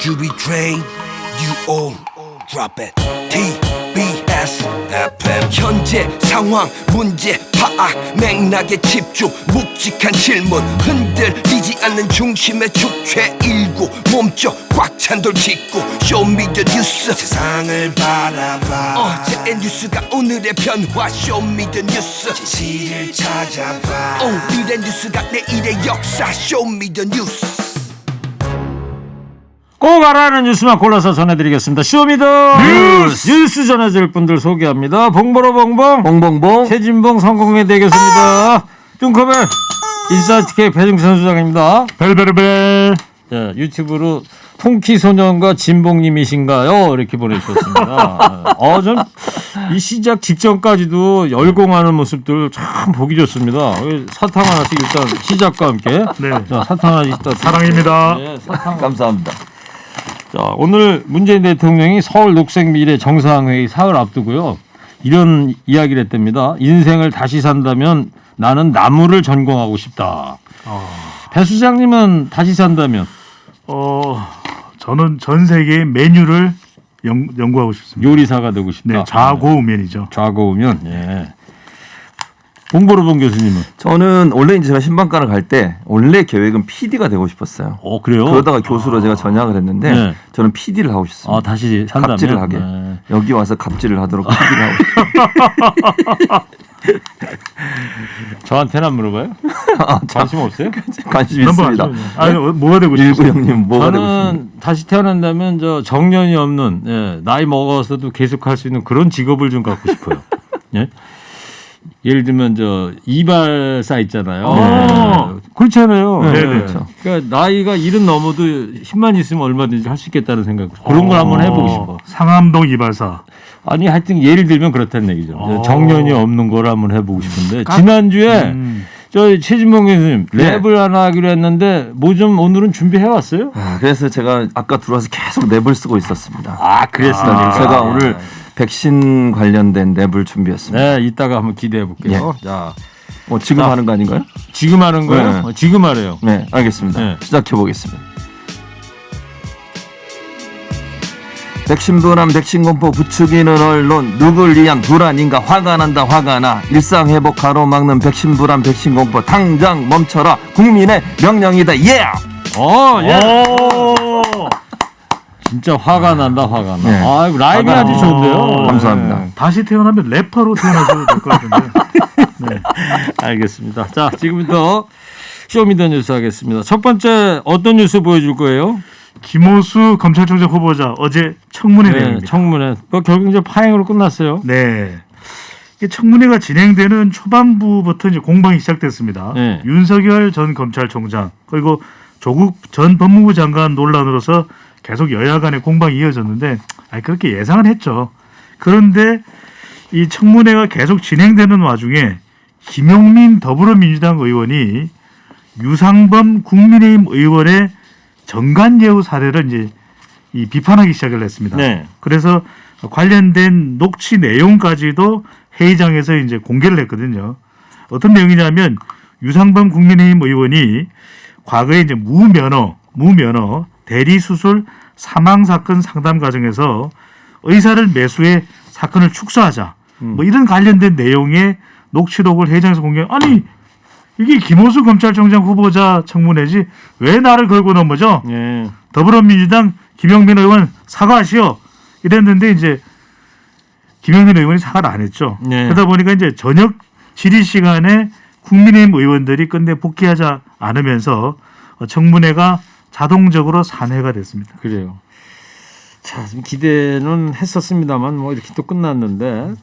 you be trained, you all drop it. TBS FM 현재 상황 문제 파악 맥락에 집중 묵직한 질문 흔들리지 않는 중심의 축제 일구 몸쪽 꽉 찬 돌 짚고 쇼미더 뉴스 세상을 바라봐 어제의 뉴스가 오늘의 변화 쇼미더 뉴스 진실을 찾아봐 오늘의 뉴스가 내일의 역사 쇼미더 뉴스 꼭 알아야 하는 뉴스만 골라서 전해드리겠습니다. 쇼미더 뉴스 전해드릴 분들 소개합니다. 봉보로 봉봉 봉봉봉 최진봉 성공회 되겠습니다. 뚱커벨 인사이트K 배중찬 수장입니다. 벨벨벨. 자, 유튜브로 통키 소년과 진봉님이신가요? 이렇게 보내주셨습니다. 전 이 시작 직전까지도 열공하는 모습들 참 보기 좋습니다. 사탕 하나씩 일단 시작과 함께. 네. 자, 사탕 하나씩 사랑입니다. 네, 사탕. 감사합니다. 자, 오늘 문재인 대통령이 서울 녹색미래 정상회의 사흘 앞두고요. 이런 이야기를 했답니다. 인생을 다시 산다면 나는 나무를 전공하고 싶다. 배 수장님은 다시 산다면? 저는 전 세계의 메뉴를 연구하고 싶습니다. 요리사가 되고 싶다. 네, 좌고우면이죠. 좌고우면. 예. 봉보로봉 교수님은? 저는 원래 이제 제가 신방과를 갈 때 원래 계획은 PD가 되고 싶었어요. 그래요? 그러다가 교수로 제가 전향을 했는데 네. 저는 PD를 하고 싶습니다. 다시 산다면? 갑질을 하게. 네. 여기 와서 갑질을 하도록 PD를 하고 싶습니다. 저한테는 안 물어봐요? 관심 없어요? 관심 있습니다. 뭐가 되고 싶어요? 일구 형님 뭐가 되고 싶습니다. 저는 다시 태어난다면 저 정년이 없는 나이 먹어서도 계속할 수 있는 그런 직업을 좀 갖고 싶어요. 예? 예를 들면 저 이발사 있잖아요. 그렇잖아요. 네, 그렇죠. 그러니까 나이가 70 넘어도 힘만 있으면 얼마든지 할 수 있겠다는 생각. 그런 걸 한번 해보고 싶어. 상암동 이발사. 아니 하여튼 예를 들면 그렇다는 얘기죠. 정년이 없는 걸 한번 해보고 싶은데 지난주에 저 최진봉 교수님 네. 랩을 하나 하기로 했는데 뭐 좀 오늘은 준비해 왔어요? 그래서 제가 아까 들어와서 계속 랩을 쓰고 있었습니다. 그랬습니까? 제가 오늘 백신 관련된 랩을 준비했습니다. 네, 이따가 한번 기대해 볼게요. 자, 지금 하는 거 아닌가요? 지금 하는 거예요? 네. 지금 하래요. 네, 알겠습니다. 네. 시작해 보겠습니다. 백신 불안, 백신 공포 부추기는 언론, 누굴 위한 불안인가 화가 난다 화가 나. 일상 회복 가로막는 백신 불안, 백신 공포 당장 멈춰라. 국민의 명령이다. 예! 진짜 화가 난다 화가 나. 네. 라임이 화가 아주 좋은데요. 감사합니다. 네. 다시 태어나면 래퍼로 태어나셔도 될 것 같은데. 네. 알겠습니다. 자, 지금부터 쇼미더뉴스 하겠습니다. 첫 번째 어떤 뉴스 보여줄 거예요? 김호수 검찰총장 후보자 어제 청문회 내용입니다. 청문회. 결국 이제 파행으로 끝났어요. 네. 이게 청문회가 진행되는 초반부부터 이제 공방이 시작됐습니다. 네. 윤석열 전 검찰총장 그리고 조국 전 법무부 장관 논란으로서 계속 여야 간의 공방이 이어졌는데 그렇게 예상은 했죠. 그런데 이 청문회가 계속 진행되는 와중에 김용민 더불어민주당 의원이 유상범 국민의힘 의원의 정관예우 사례를 이제 비판하기 시작을 했습니다. 네. 그래서 관련된 녹취 내용까지도 회의장에서 이제 공개를 했거든요. 어떤 내용이냐면 유상범 국민의힘 의원이 과거에 이제 무면허 대리 수술 사망 사건 상담 과정에서 의사를 매수해 사건을 축소하자. 뭐 이런 관련된 내용의 녹취록을 회의장에서 공개. 아니 이게 김호수 검찰총장 후보자 청문회지 왜 나를 걸고 넘어져? 네. 더불어민주당 김용민 의원 사과하시오. 이랬는데 이제 김용민 의원이 사과를 안 했죠. 네. 그러다 보니까 이제 저녁 질의 시간에 국민의힘 의원들이 끝내 복귀하지 않으면서 청문회가 자동적으로 산회가 됐습니다. 그래요. 자, 좀 기대는 했었습니다만 뭐 이렇게 또 끝났는데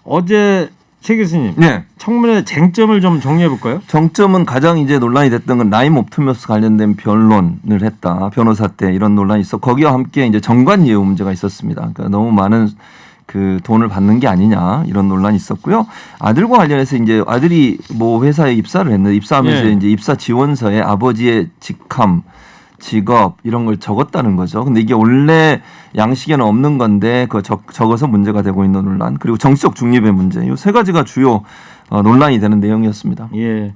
어제 최 교수님, 네. 청문회 쟁점을 좀 정리해 볼까요? 정점은 가장 이제 논란이 됐던 건 라임 옵티머스 관련된 변론을 했다. 변호사 때 이런 논란이 있어. 거기와 함께 이제 정관예우 문제가 있었습니다. 그러니까 너무 많은 그 돈을 받는 게 아니냐 이런 논란이 있었고요. 아들과 관련해서 이제 아들이 뭐 회사에 입사를 했는데 입사하면서 예. 이제 입사 지원서에 아버지의 직함, 직업 이런 걸 적었다는 거죠. 근데 이게 원래 양식에는 없는 건데 그 적어서 문제가 되고 있는 논란 그리고 정치적 중립의 문제 이 세 가지가 주요 논란이 되는 내용이었습니다. 예.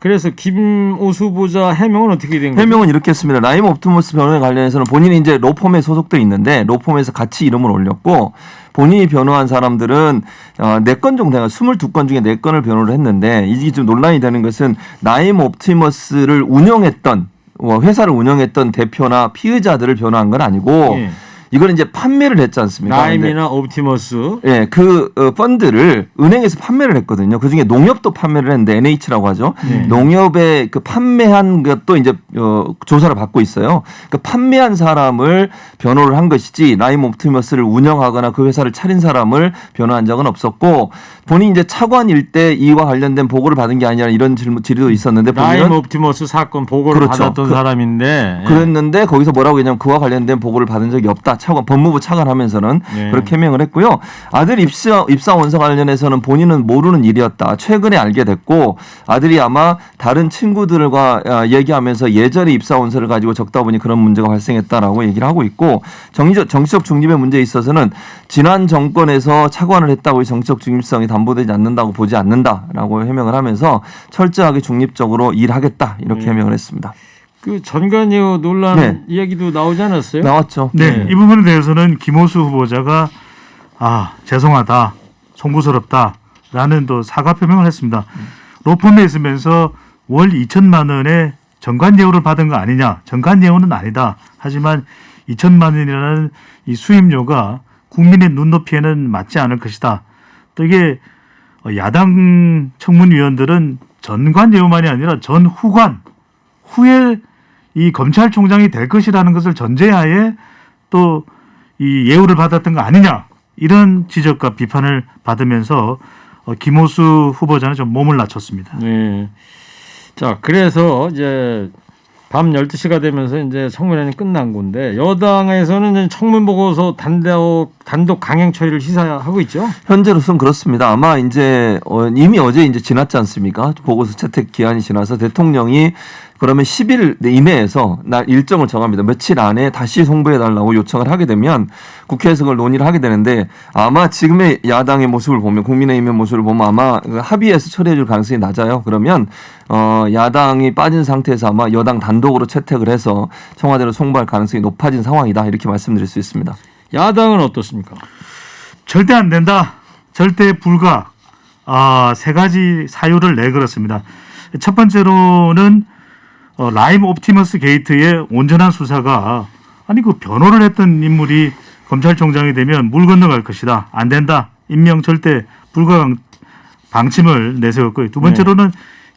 그래서 김오수 후보자 해명은 어떻게 된 거죠? 해명은 이렇게 했습니다. 라임 옵티머스 변호에 관련해서는 본인이 이제 로펌에 소속돼 있는데 로펌에서 같이 이름을 올렸고 본인이 변호한 사람들은 4건 정도 돼가 22건 중에 4건을 변호를 했는데 이게 좀 논란이 되는 것은 라임 옵티머스를 운영했던 회사를 운영했던 대표나 피의자들을 변호한 건 아니고 예. 이걸 이제 판매를 했지 않습니까? 라임이나 옵티머스. 예, 그 펀드를 은행에서 판매를 했거든요. 그 중에 농협도 판매를 했는데 NH라고 하죠. 농협에 그 판매한 것도 이제 조사를 받고 있어요. 그 판매한 사람을 변호를 한 것이지 라임 옵티머스를 운영하거나 그 회사를 차린 사람을 변호한 적은 없었고 본인이 이제 차관 일대 이와 관련된 보고를 받은 게 아니라 이런 질의도 있었는데 라임 옵티머스 사건 보고를 그렇죠. 받았던 사람인데 예. 그랬는데 거기서 뭐라고 했냐면 그와 관련된 보고를 받은 적이 없다. 차관 법무부 차관하면서는 예. 그렇게 해명을 했고요. 아들 입사 원서 관련해서는 본인은 모르는 일이었다. 최근에 알게 됐고 아들이 아마 다른 친구들과 얘기하면서 예전에 입사 원서를 가지고 적다 보니 그런 문제가 발생했다라고 얘기를 하고 있고 정치적 중립의 문제에 있어서는 지난 정권에서 차관을 했다고 정치적 중립성이 담보되지 않는다고 보지 않는다라고 해명을 하면서 철저하게 중립적으로 일하겠다 이렇게 해명을 했습니다. 그 전관예우 논란 네. 이야기도 나오지 않았어요? 나왔죠. 네, 이 부분에 대해서는 김호수 후보자가 죄송하다, 송구스럽다라는 또 사과 표명을 했습니다. 로펌에 있으면서 월 2천만 원의 전관예우를 받은 거 아니냐? 전관예우는 아니다. 하지만 2천만 원이라는 이 수임료가 국민의 눈높이에는 맞지 않을 것이다. 또 이게 야당 청문위원들은 전관예우만이 아니라 전후관 후에 이 검찰총장이 될 것이라는 것을 전제하에 또 이 예우를 받았던 거 아니냐 이런 지적과 비판을 받으면서 김호수 후보자는 좀 몸을 낮췄습니다. 네. 자, 그래서 이제 밤 12시가 되면서 이제 청문회는 끝난 건데 여당에서는 이제 청문 보고서 단독 강행 처리를 시사하고 있죠. 현재로서는 그렇습니다. 아마 이제 이미 어제 이제 지났지 않습니까? 보고서 채택 기한이 지나서 대통령이 그러면 10일 이내에서 날 일정을 정합니다. 며칠 안에 다시 송부해달라고 요청을 하게 되면 국회에서 그걸 논의를 하게 되는데 아마 지금의 야당의 모습을 보면 국민의힘의 모습을 보면 아마 합의해서 처리해 줄 가능성이 낮아요. 그러면 야당이 빠진 상태에서 아마 여당 단독으로 채택을 해서 청와대로 송부할 가능성이 높아진 상황이다. 이렇게 말씀드릴 수 있습니다. 야당은 어떻습니까? 절대 안 된다. 절대 불가. 3가지 사유를 내걸었습니다. 첫 번째로는 라임 옵티머스 게이트의 온전한 수사가 그 변호를 했던 인물이 검찰총장이 되면 물 건너갈 것이다. 안 된다. 임명 절대 불가 방침을 내세웠고요. 두 번째로는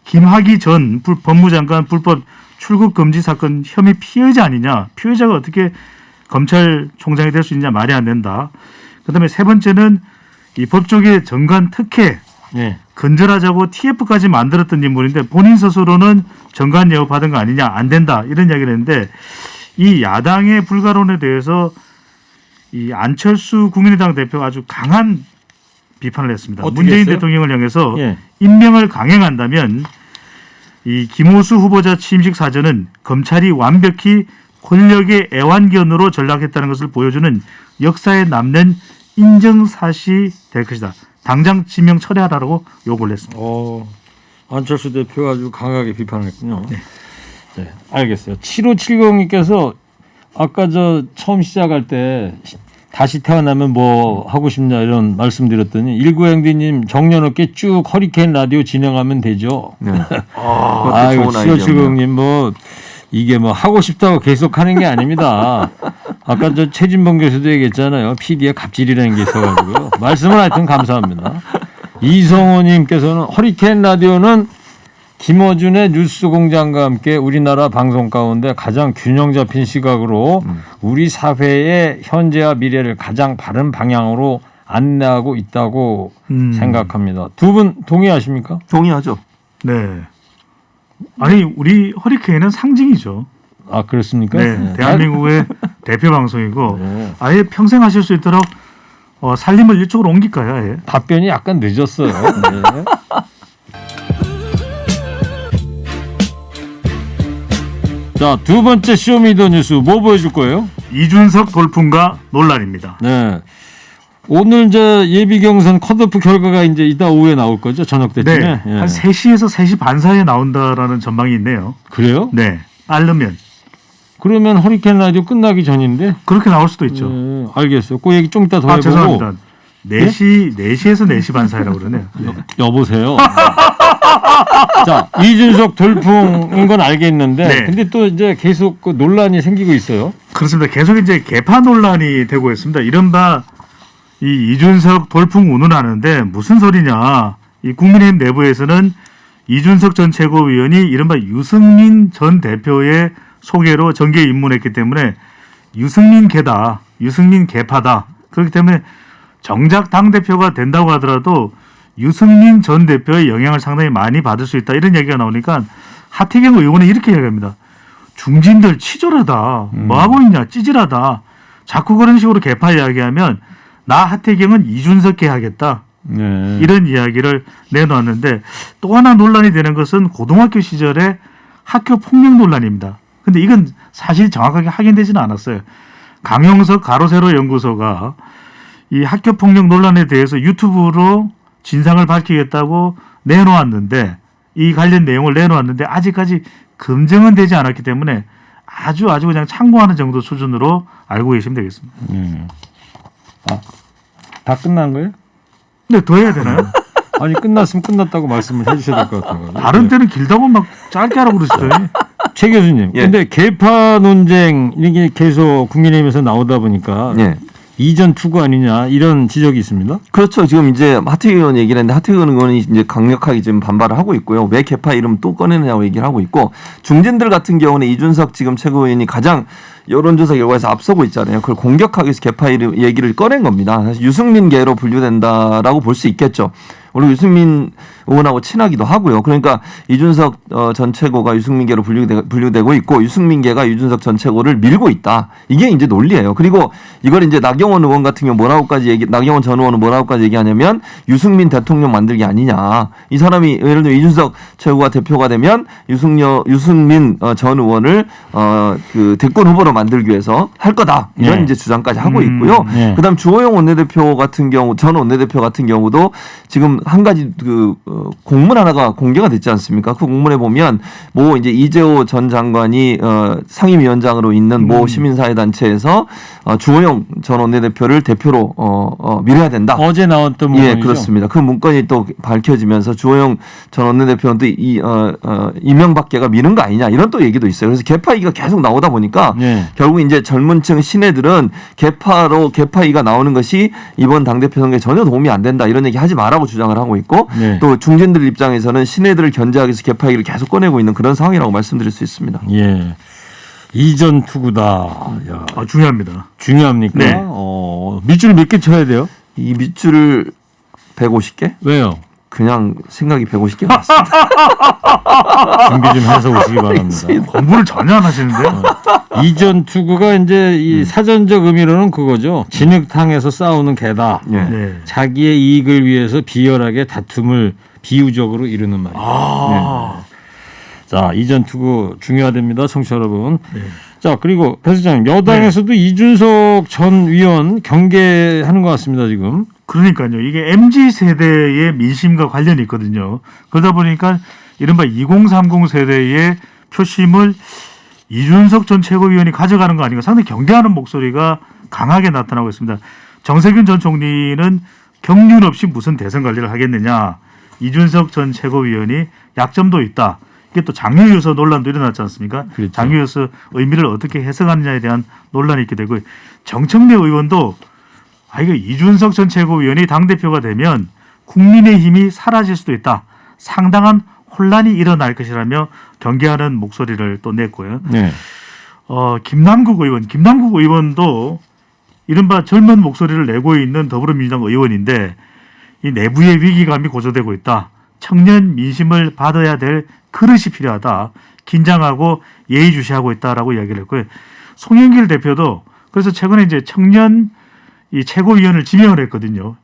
김학의 전 법무장관 불법 출국 금지 사건 혐의 피해자 아니냐. 피해자가 어떻게 검찰총장이 될 수 있냐 말이 안 된다. 그다음에 세 번째는 이 법조계 정관 특혜 네. 건절하자고 TF까지 만들었던 인물인데 본인 스스로는 정관 예우 받은 거 아니냐 안 된다 이런 이야기를 했는데 이 야당의 불가론에 대해서 이 안철수 국민의당 대표가 아주 강한 비판을 했습니다. 문재인 했어요? 대통령을 향해서 예. 임명을 강행한다면 이 김호수 후보자 취임식 사전은 검찰이 완벽히 권력의 애완견으로 전락했다는 것을 보여주는 역사에 남는 인정사실이 될 것이다. 당장 지명 철회하라고 요구를 했습니다. 안철수 대표가 아주 강하게 비판을 했군요. 네, 알겠어요. 7570님께서 아까 처음 시작할 때 다시 태어나면 뭐 하고 싶냐 이런 말씀드렸더니 19행디님 정년 없게 쭉 허리케인 라디오 진행하면 되죠. 네. 아이고 7570님 뭐 이게 뭐 하고 싶다고 계속 하는 게 아닙니다. 아까 최진봉 교수도 얘기했잖아요. PD의 갑질이라는 게 있어가지고요. 말씀을 하여튼 감사합니다. 이성호님께서는 허리케인 라디오는 김어준의 뉴스공장과 함께 우리나라 방송 가운데 가장 균형 잡힌 시각으로 우리 사회의 현재와 미래를 가장 바른 방향으로 안내하고 있다고 생각합니다. 두 분 동의하십니까? 동의하죠. 네. 우리 허리케인은 상징이죠. 아 그렇습니까? 네. 대한민국의 대표 방송이고 네. 아예 평생 하실 수 있도록 살림을 이쪽으로 옮길까요? 아예? 답변이 약간 늦었어요. 네. 자, 두 번째 쇼미더뉴스 뭐 보여줄 거예요? 이준석 돌풍과 논란입니다. 네. 오늘 이제 예비 경선 컷오프 결과가 이제 이따 오후에 나올 거죠. 저녁 때쯤에. 네. 예. 한 3시에서 3시 반 사이에 나온다라는 전망이 있네요. 그래요? 네. 빠르면 그러면 허리케인 라디오 끝나기 전인데. 그렇게 나올 수도 있죠. 알겠어요. 그 얘기 좀 이따 더 해보고. 죄송합니다. 4시에서 4시 반 사이라고 그러네요. 네. 여보세요. 자, 이준석 돌풍인 건 알겠는데, 네. 근데 또 이제 계속 그 논란이 생기고 있어요. 그렇습니다. 계속 이제 개파 논란이 되고 있습니다. 이른바 이 이준석 돌풍 운운하는데 무슨 소리냐. 이 국민의힘 내부에서는 이준석 전 최고위원이 이른바 유승민 전 대표의 소개로 정계에 입문했기 때문에 유승민 개다. 유승민 개파다. 그렇기 때문에 정작 당대표가 된다고 하더라도 유승민 전 대표의 영향을 상당히 많이 받을 수 있다. 이런 얘기가 나오니까 하태경 의원은 이렇게 얘기합니다. 중진들 치졸하다. 뭐하고 있냐. 찌질하다. 자꾸 그런 식으로 개파 이야기하면 나 하태경은 이준석께 하겠다. 네. 이런 이야기를 내놓았는데 또 하나 논란이 되는 것은 고등학교 시절에 학교 폭력 논란입니다. 근데 이건 사실 정확하게 확인되지는 않았어요. 강용석 가로세로 연구소가 이 학교 폭력 논란에 대해서 유튜브로 진상을 밝히겠다고 내놓았는데 이 관련 내용을 내놓았는데 아직까지 검증은 되지 않았기 때문에 아주 그냥 참고하는 정도 수준으로 알고 계시면 되겠습니다. 다 끝난 거예요? 근데 더 해야 되나요? 아니, 끝났으면 끝났다고 말씀을 해주셔야 될 것 같아요. 다른 때는 길다고 막 짧게 하라고 그러시더니 최 교수님, 예. 근데 개파 논쟁 이게 계속 국민의힘에서 나오다 보니까 예. 이전 투구 아니냐 이런 지적이 있습니다. 그렇죠. 지금 이제 하태경 의원 얘기를 했는데 하태경 의원이 이제 강력하게 지금 반발을 하고 있고요. 왜 개파 이름 또 꺼내느냐고 얘기를 하고 있고 중진들 같은 경우는 이준석 지금 최고위원이 가장 여론조사 결과에서 앞서고 있잖아요. 그걸 공격하기 위해서 개파 이름 얘기를 꺼낸 겁니다. 사실 유승민계로 분류된다라고 볼 수 있겠죠. 우리 유승민 의원하고 친하기도 하고요. 그러니까 이준석 전 최고가 유승민계로 분류되고 있고 유승민계가 이준석 전 최고를 밀고 있다. 이게 이제 논리예요. 그리고 이걸 이제 나경원 의원 같은 경우 나경원 전 의원은 뭐라고까지 얘기하냐면 유승민 대통령 만들기 아니냐. 이 사람이 예를 들면 이준석 최고가 대표가 되면 유승민 전 의원을 그 대권 후보로 만들기 위해서 할 거다. 이런 네. 이제 주장까지 하고 있고요. 네. 그다음 주호영 원내대표 같은 경우 전 원내대표 같은 경우도 지금 한 가지 공문 하나가 공개가 됐지 않습니까? 그 공문에 보면 뭐 이제 이재호 전 장관이 상임위원장으로 있는 모 시민사회단체에서 주호영 전 원내대표를 대표로 밀어야 된다. 어제 나왔던 문건이죠. 예, 그렇습니다. 그 문건이 또 밝혀지면서 주호영 전 원내대표는 또 이명박계가 미는 거 아니냐 이런 또 얘기도 있어요. 그래서 개파이가 계속 나오다 보니까 네. 결국 이제 젊은층 신애들은 개파이가 나오는 것이 이번 당대표 선거에 전혀 도움이 안 된다 이런 얘기 하지 말라고 주장을 하고 있고 네. 또 중진들 입장에서는 신애들을 견제하기 위해서 개파이를 계속 꺼내고 있는 그런 상황이라고 말씀드릴 수 있습니다. 예. 이전 투구다. 야, 중요합니다. 중요합니까? 네. 밑줄 몇 개 쳐야 돼요? 이 밑줄을 150개? 왜요? 그냥 생각이 150개 맞습니다. 준비 좀 해서 오시기 바랍니다. 공부를 전혀 안 하시는데요. 이전 투구가 이제 이 사전적 의미로는 그거죠. 진흙탕에서 싸우는 개다. 예. 네. 자기의 이익을 위해서 비열하게 다툼을 비유적으로 이루는 말이죠. 네. 자, 이전 투구 중요하답니다, 청취자 여러분. 네. 자, 그리고 배 소장님, 여당에서도 이준석 전 위원 경계하는 것 같습니다, 지금. 그러니까요. 이게 MZ 세대의 민심과 관련이 있거든요. 그러다 보니까 이른바 2030 세대의 표심을 이준석 전 최고위원이 가져가는 거 아닌가 상당히 경계하는 목소리가 강하게 나타나고 있습니다. 정세균 전 총리는 경륜 없이 무슨 대선 관리를 하겠느냐. 이준석 전 최고위원이 약점도 있다. 이게 또 장유유서 논란도 일어났지 않습니까? 그렇죠. 장유유서 의미를 어떻게 해석하느냐에 대한 논란이 있게 되고 정청래 의원도 이거 이준석 전 최고위원이 당대표가 되면 국민의힘이 사라질 수도 있다. 상당한 혼란이 일어날 것이라며 경계하는 목소리를 또 냈고요. 네. 김남국 의원도 이른바 젊은 목소리를 내고 있는 더불어민주당 의원인데 이 내부의 위기감이 고조되고 있다. 청년 민심을 받아야 될 그릇이 필요하다. 긴장하고 예의주시하고 있다라고 이야기를 했고요. 송영길 대표도 그래서 최근에 이제 청년 이 최고위원을 지명을 했거든요.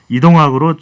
이동학으로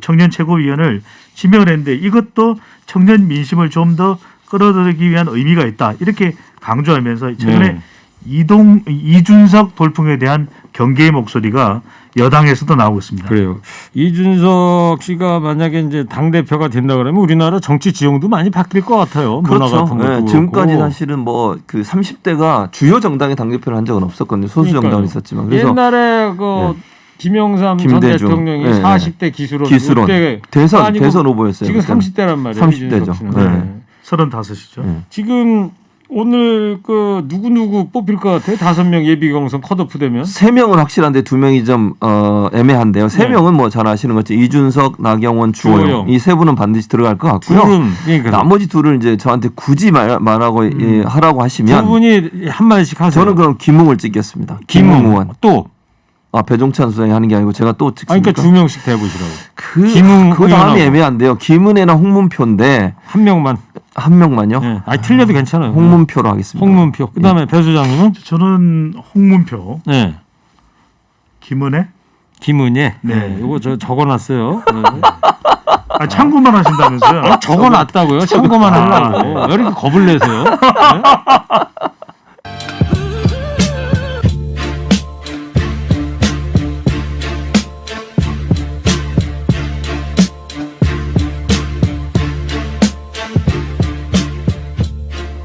청년 최고위원을 지명을 했는데 이것도 청년 민심을 좀 더 끌어들이기 위한 의미가 있다. 이렇게 강조하면서 최근에 네. 이준석 돌풍에 대한 경계의 목소리가 여당에서도 나오고 있습니다. 그래요. 이준석 씨가 만약에 이제 당 대표가 된다 그러면 우리나라 정치 지형도 많이 바뀔 것 같아요. 문화 그렇죠. 같은 것도 네, 지금까지 그렇고. 사실은 뭐 그 30대가 주요 정당의 당 대표를 한 적은 없었거든요. 소수 그러니까요. 정당은 있었지만 그래서 옛날에 그 김영삼 전 김대중. 대통령이 네, 40대 기수론 기수론. 대선 후보였어요. 지금 그때는. 30대란 말이에요. 30대 죠. 이준석 씨는. 네. 35이죠. 네. 지금 오늘 그 누구 뽑힐 것 같아요? 5명 예비 경선 컷오프 되면 3명은 확실한데 2명이 좀 애매한데요. 3명은 뭐 잘 아시는 것처럼 이준석, 나경원, 주호영 이 세 분은 반드시 들어갈 것 같고요. 둘은 그러니까 나머지 둘을 이제 저한테 굳이 말하고 하라고 하시면 두 분이 한 마디씩 하세요. 저는 그럼 김웅을 찍겠습니다. 김웅 의원. 또 배종찬 수장이 하는 게 아니고 제가 또 찍습니다. 그러니까 2명씩 대보시라고. 김웅 그 다음이 의원하고. 애매한데요. 김은혜나 홍문표인데 한 명만. 한 명만요. 네. 아니 틀려도 괜찮아요. 홍문표로 하겠습니다. 홍문표. 그다음에 배 소장님은 저는 홍문표, 네. 김은혜. 김은혜. 네. 네. 이거 저 적어놨어요. 네. 참고만 하신다면서요? 적어놨다고요. 참고만 하려고. 왜 이렇게 겁을 내세요? 네?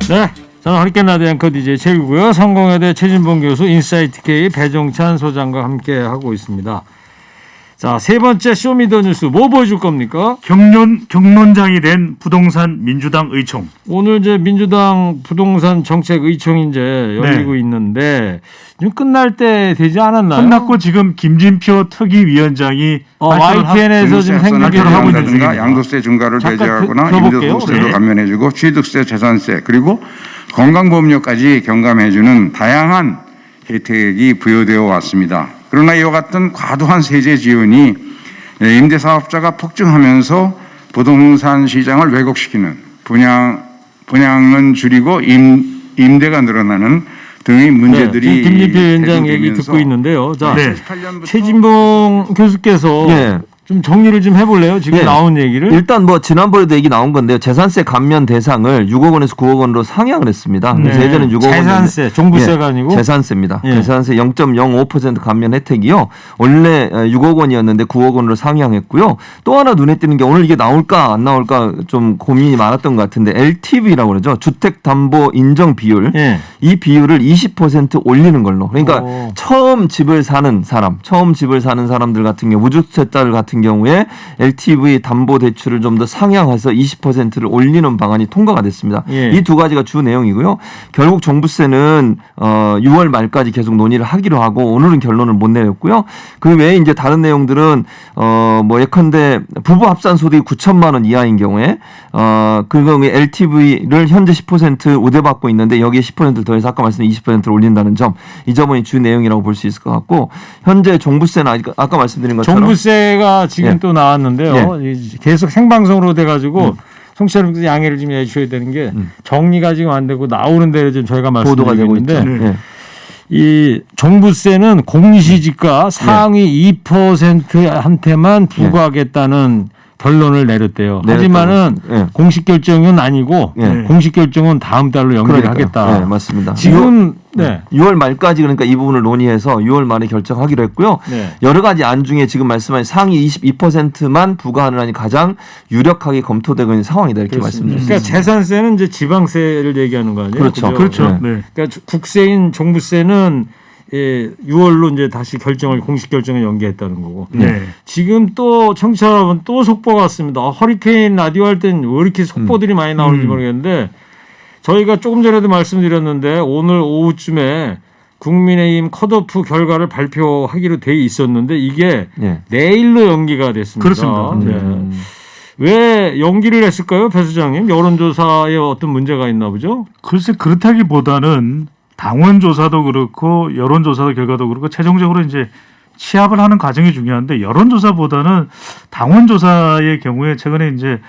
네. 저는 허리케인 라디오 앵커 DJ 최규고요. 성공회대 최진봉 교수, 인사이트K 배종찬 소장과 함께 하고 있습니다. 자, 세 번째 쇼미더뉴스 뭐 보여줄 겁니까? 경론장이 된 부동산 민주당 의총. 오늘 이제 민주당 부동산 정책 의총이 이제 열리고 있는데 지금 끝날 때 되지 않았나요? 끝났고 지금 김진표 특위위원장이 YTN에서 지금 생중계를 하고 있는 중입니다. 양도세 증가를 잠깐 배제하거나 들어볼게요. 임대소득세도 네. 감면해주고 취득세, 재산세 그리고 건강보험료까지 경감해주는 다양한 혜택이 부여되어 왔습니다. 그러나 이와 같은 과도한 세제 지원이 임대사업자가 폭증하면서 부동산 시장을 왜곡시키는 분양은 줄이고 임대가 늘어나는 등의 문제들이 네, 지금 김진표 위원장 얘기 대두되면서 듣고 있는데요. 자, 네. 최진봉 교수께서 네. 좀 정리를 좀 해볼래요? 지금 네. 나온 얘기를. 일단 뭐 지난번에도 얘기 나온 건데요. 재산세 감면 대상을 6억 원에서 9억 원으로 상향을 했습니다. 그래서 네. 예전엔 6억 원 재산세, 종부세가 아니고 재산세입니다. 예. 재산세 0.05% 감면 혜택이요. 원래 6억 원이었는데 9억 원으로 상향했고요. 또 하나 눈에 띄는 게 오늘 이게 나올까 안 나올까 좀 고민이 많았던 것 같은데 LTV라고 그러죠. 주택담보 인정 비율. 예. 이 비율을 20% 올리는 걸로. 그러니까 오. 처음 집을 사는 사람들 같은 경우 무주택자들 같은 경우에 LTV 담보 대출을 좀 더 상향해서 20%를 올리는 방안이 통과가 됐습니다. 예. 이 두 가지가 주 내용이고요. 결국 종부세는 6월 말까지 계속 논의를 하기로 하고 오늘은 결론을 못 내렸고요. 그 외에 이제 다른 내용들은 뭐 예컨대 부부 합산 소득이 9천만 원 이하인 경우에 그 경우에 LTV를 현재 10% 우대받고 있는데 여기에 10%를 더해서 아까 말씀드린 20%를 올린다는 점, 이 점은 주 내용이라고 볼 수 있을 것 같고 현재 종부세는 아까 말씀드린 것처럼 종부세가 지금 예. 또 나왔는데요. 계속 생방송으로 돼가지고 청취자분들 양해를 좀 해주셔야 되는 게 정리가 지금 안 되고 나오는 대로 지금 저희가 보도가 되고 말씀드리고 있죠. 있는데 예. 이 종부세는 공시지가 상위 2%한테만 부과하겠다는 결론을 내렸대요. 하지만은 예. 공식 결정은 아니고 예. 공식 결정은 다음 달로 연기하겠다. 네, 맞습니다. 지금 네. 6월 말까지 그러니까 이 부분을 논의해서 6월 말에 결정하기로 했고요. 네. 여러 가지 안 중에 지금 말씀하신 상위 22%만 부과하는 안이 가장 유력하게 검토되고 있는 상황이다 이렇게 말씀드렸습니다. 그러니까 재산세는 이제 지방세를 얘기하는 거 아니에요? 그렇죠. 그렇죠. 네. 네. 그러니까 국세인 종부세는 6월로 이제 다시 결정을 공식 결정을 연기했다는 거고. 네. 지금 또 청취자 여러분 또 속보가 왔습니다. 허리케인 라디오 할 땐 왜 이렇게 속보들이 많이 나오는지 모르겠는데 저희가 조금 전에도 말씀드렸는데 오늘 오후쯤에 국민의힘 컷오프 결과를 발표하기로 돼 있었는데 이게 네. 내일로 연기가 됐습니다. 그렇습니다. 네. 왜 연기를 했을까요, 배 소장님? 여론조사에 어떤 문제가 있나 보죠? 글쎄 그렇다기보다는 당원 조사도 그렇고 여론조사도 결과도 그렇고 최종적으로 이제 취합을 하는 과정이 중요한데 여론조사보다는 당원 조사의 경우에 최근에 이제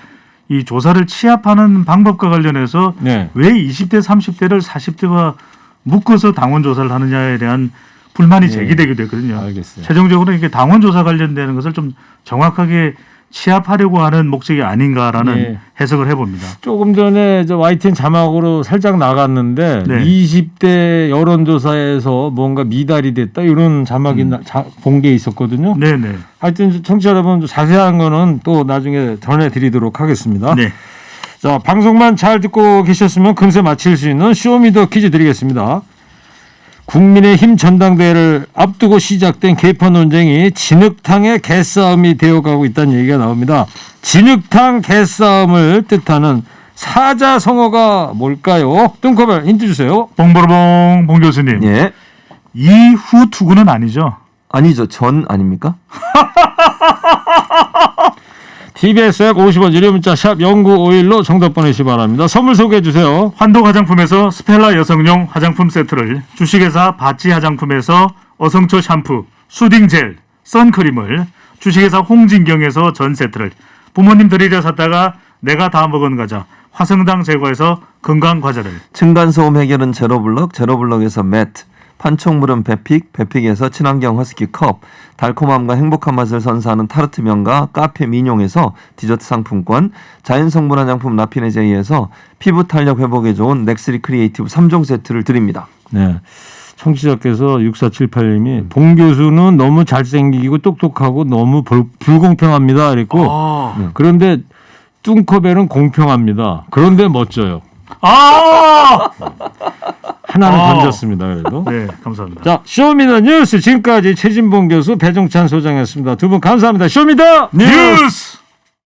이 조사를 취합하는 방법과 관련해서 네. 왜 20대, 30대를 40대와 묶어서 당원 조사를 하느냐에 대한 불만이 제기되기도 했거든요. 알겠어요. 최종적으로 이게 당원 조사 관련되는 것을 좀 정확하게 취합하려고 하는 목적이 아닌가라는 네. 해석을 해봅니다. 조금 전에 저 YTN 자막으로 살짝 나갔는데 네. 20대 여론조사에서 뭔가 미달이 됐다 이런 자막이 본 게 있었거든요. 네네. 하여튼 청취자 여러분 자세한 거는 또 나중에 전해드리도록 하겠습니다. 네. 자, 방송만 잘 듣고 계셨으면 금세 맞힐 수 있는 쇼미더 퀴즈 드리겠습니다. 국민의힘 전당대회를 앞두고 시작된 개편 논쟁이 진흙탕의 개싸움이 되어가고 있다는 얘기가 나옵니다. 진흙탕 개싸움을 뜻하는 사자성어가 뭘까요? 뚱커벨 힌트 주세요. 봉보로봉 봉 교수님. 예. 이후 투구는 아니죠? 아니죠. 전 아닙니까? TBS 앱 50원 유료 문자 샵 0951로 정답 보내시기 바랍니다. 선물 소개해 주세요. 환독 화장품에서 스펠라 여성용 화장품 세트를, 주식회사 바찌 화장품에서 어성초 샴푸, 수딩 젤, 선크림을, 주식회사 홍진경에서 전 세트를, 부모님 드리려 샀다가 내가 다 먹은 과자 화성당 제과에서 건강 과자를, 층간소음 해결은 제로블럭, 제로블럭에서 매트, 판촉물은 베픽, 베픽에서 친환경 허스키 컵, 달콤함과 행복한 맛을 선사하는 타르트 명가 카페 민용에서 디저트 상품권, 자연성분 화장품 라피네제이에서 피부 탄력 회복에 좋은 넥스리 크리에이티브 3종 세트를 드립니다. 네. 청취자께서 6478님이 봉 교수는 너무 잘생기고 똑똑하고 너무 불공평합니다. 그랬고 그런데 뚱커벨은 공평합니다. 그런데 멋져요. 하나는 던졌습니다. 그래도. 네, 감사합니다. 자, 쇼미더 뉴스 지금까지 최진봉 교수, 배종찬 소장이었습니다. 두 분 감사합니다. 쇼미더 뉴스!